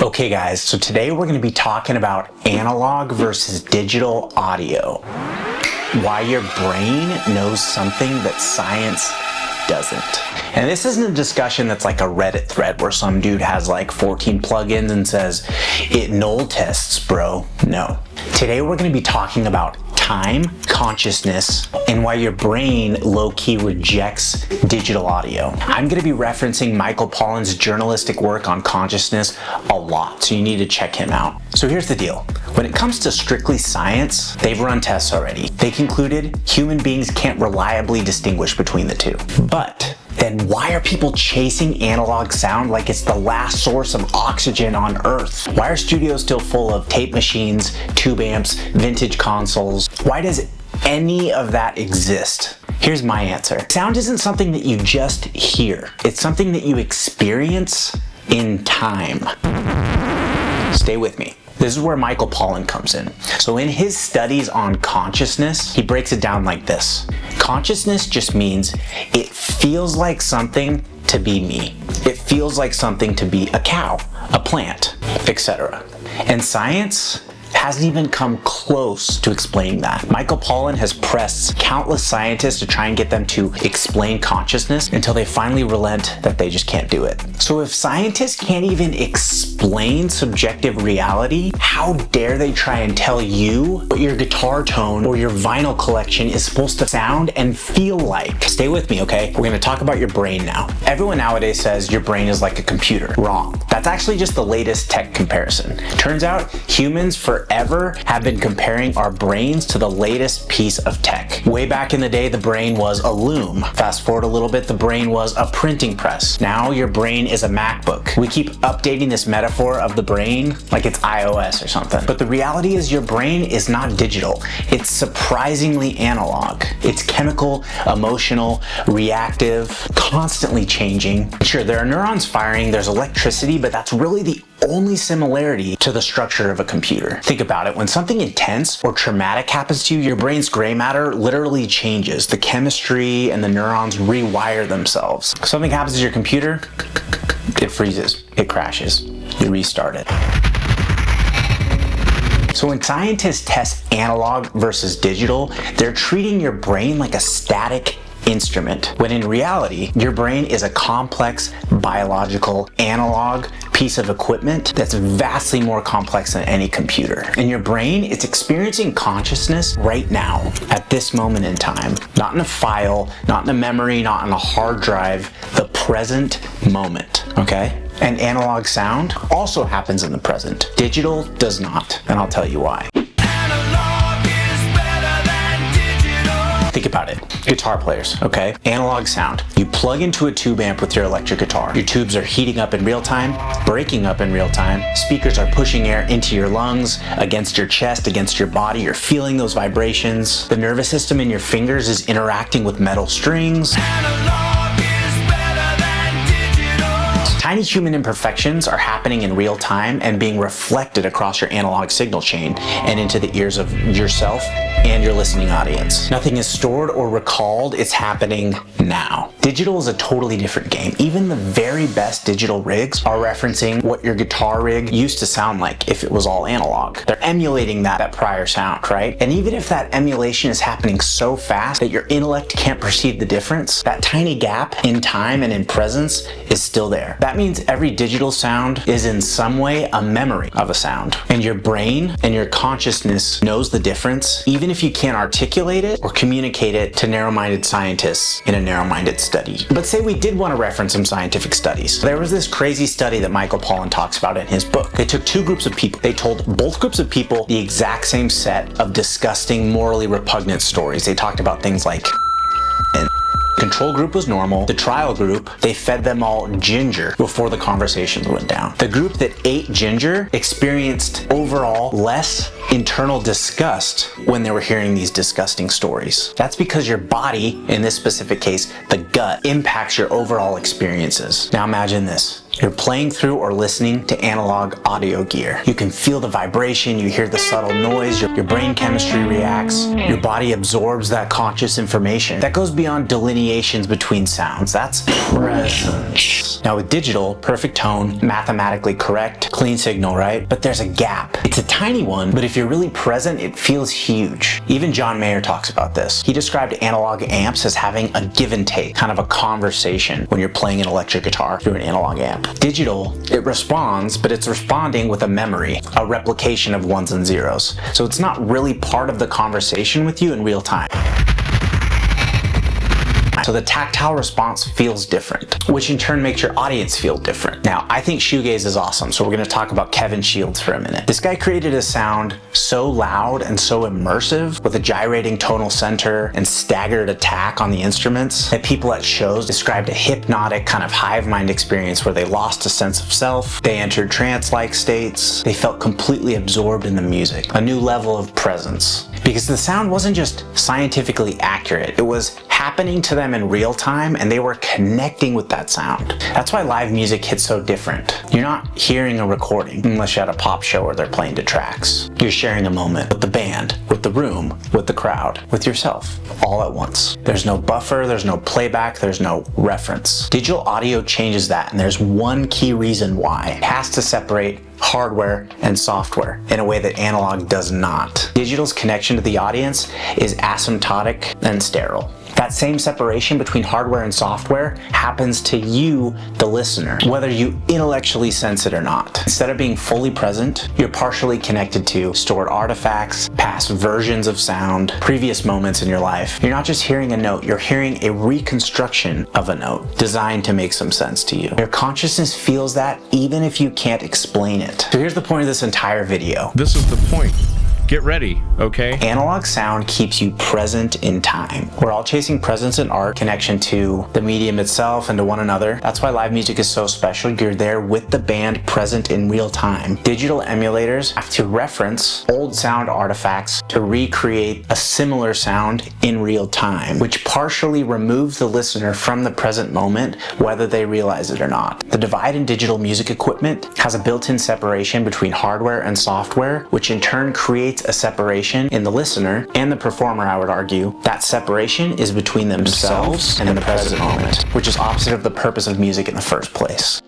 Okay guys, so today we're going to be talking about analog versus digital audio. Why your brain knows something that science doesn't. And this isn't a discussion that's like a Reddit thread where some dude has like 14 plugins and says, it null tests, bro. No. Today we're going to be talking about time, consciousness, and why your brain low-key rejects digital audio. I'm going to be referencing Michael Pollan's journalistic work on consciousness a lot, so you need to check him out. So here's the deal. When it comes to strictly science, they've run tests already. They concluded human beings can't reliably distinguish between the two. But then why are people chasing analog sound like it's the last source of oxygen on Earth? Why are studios still full of tape machines, tube amps, vintage consoles? Why does any of that exist? Here's my answer. Sound isn't something that you just hear. It's something that you experience in time. Stay with me. This is where Michael Pollan comes in. So in his studies on consciousness, he breaks it down like this. Consciousness just means it feels like something to be me. It feels like something to be a cow, a plant, etc. And science hasn't even come close to explaining that. Michael Pollan has pressed countless scientists to try and get them to explain consciousness until they finally relent that they just can't do it. So if scientists can't even explain subjective reality, how dare they try and tell you what your guitar tone or your vinyl collection is supposed to sound and feel like? Stay with me, okay? We're gonna talk about your brain now. Everyone nowadays says your brain is like a computer. Wrong. That's actually just the latest tech comparison. Turns out humans forever have been comparing our brains to the latest piece of tech. Way back in the day, the brain was a loom. Fast forward a little bit, the brain was a printing press. Now your brain is a MacBook. We keep updating this metaphor of the brain like it's iOS or something. But the reality is your brain is not digital. It's surprisingly analog. It's chemical, emotional, reactive, constantly changing. Sure, there are neurons firing, there's electricity, but that's really the only similarity to the structure of a computer. Think about it. When something intense or traumatic happens to you, your brain's gray matter literally changes. The chemistry and the neurons rewire themselves. Something happens to your computer, it freezes, it crashes, you restart it. So when scientists test analog versus digital, they're treating your brain like a static instrument, when in reality, your brain is a complex, biological, analog piece of equipment that's vastly more complex than any computer. And your brain, it's experiencing consciousness right now, at this moment in time. Not in a file, not in a memory, not on a hard drive, the present moment, okay? And analog sound also happens in the present. Digital does not, and I'll tell you why. Think about it. Guitar players, okay? Analog sound. You plug into a tube amp with your electric guitar. Your tubes are heating up in real time, breaking up in real time. Speakers are pushing air into your lungs, against your chest, against your body. You're feeling those vibrations. The nervous system in your fingers is interacting with metal strings. Tiny human imperfections are happening in real time and being reflected across your analog signal chain and into the ears of yourself and your listening audience. Nothing is stored or recalled, it's happening now. Digital is a totally different game. Even the very best digital rigs are referencing what your guitar rig used to sound like if it was all analog. They're emulating that prior sound, right? And even if that emulation is happening so fast that your intellect can't perceive the difference, that tiny gap in time and in presence is still there. That means every digital sound is in some way a memory of a sound. And your brain and your consciousness knows the difference, even if you can't articulate it or communicate it to narrow-minded scientists in a narrow-minded study. But say we did want to reference some scientific studies. There was this crazy study that Michael Pollan talks about in his book. They took two groups of people. They told both groups of people the exact same set of disgusting, morally repugnant stories. They talked about things like control group was normal. The trial group, they fed them all ginger before the conversations went down. The group that ate ginger experienced overall less internal disgust when they were hearing these disgusting stories. That's because your body, in this specific case, the gut, impacts your overall experiences. Now imagine this. You're playing through or listening to analog audio gear. You can feel the vibration, you hear the subtle noise, your brain chemistry reacts, your body absorbs that conscious information. That goes beyond delineations between sounds. That's presence. Now with digital, perfect tone, mathematically correct, clean signal, right? But there's a gap. It's a tiny one, but if you're really present, it feels huge. Even John Mayer talks about this. He described analog amps as having a give and take, kind of a conversation when you're playing an electric guitar through an analog amp. Digital, it responds, but it's responding with a memory, a replication of ones and zeros. So it's not really part of the conversation with you in real time. So the tactile response feels different, which in turn makes your audience feel different. Now, I think shoegaze is awesome, so we're going to talk about Kevin Shields for a minute. This guy created a sound so loud and so immersive with a gyrating tonal center and staggered attack on the instruments that people at shows described a hypnotic kind of hive mind experience where they lost a sense of self, they entered trance-like states, they felt completely absorbed in the music, a new level of presence. Because the sound wasn't just scientifically accurate, it was happening to them in real time and they were connecting with that sound. That's why live music hits so different. You're not hearing a recording unless you're at a pop show where they're playing to tracks. You're sharing a moment with the band, with the room, with the crowd, with yourself, all at once. There's no buffer, there's no playback, there's no reference. Digital audio changes that, and there's one key reason why. It has to separate hardware and software in a way that analog does not. Digital's connection to the audience is asymptotic and sterile. That same separation between hardware and software happens to you, the listener, whether you intellectually sense it or not. Instead of being fully present, you're partially connected to stored artifacts, past versions of sound, previous moments in your life. You're not just hearing a note, you're hearing a reconstruction of a note designed to make some sense to you. Your consciousness feels that even if you can't explain it. So here's the point of this entire video. This is the point. Get ready, okay? Analog sound keeps you present in time. We're all chasing presence in art, connection to the medium itself and to one another. That's why live music is so special. You're there with the band present in real time. Digital emulators have to reference old sound artifacts to recreate a similar sound in real time, which partially removes the listener from the present moment, whether they realize it or not. The divide in digital music equipment has a built-in separation between hardware and software, which in turn creates a separation in the listener and the performer, I would argue. That separation is between themselves and the present moment, which is opposite of the purpose of music in the first place.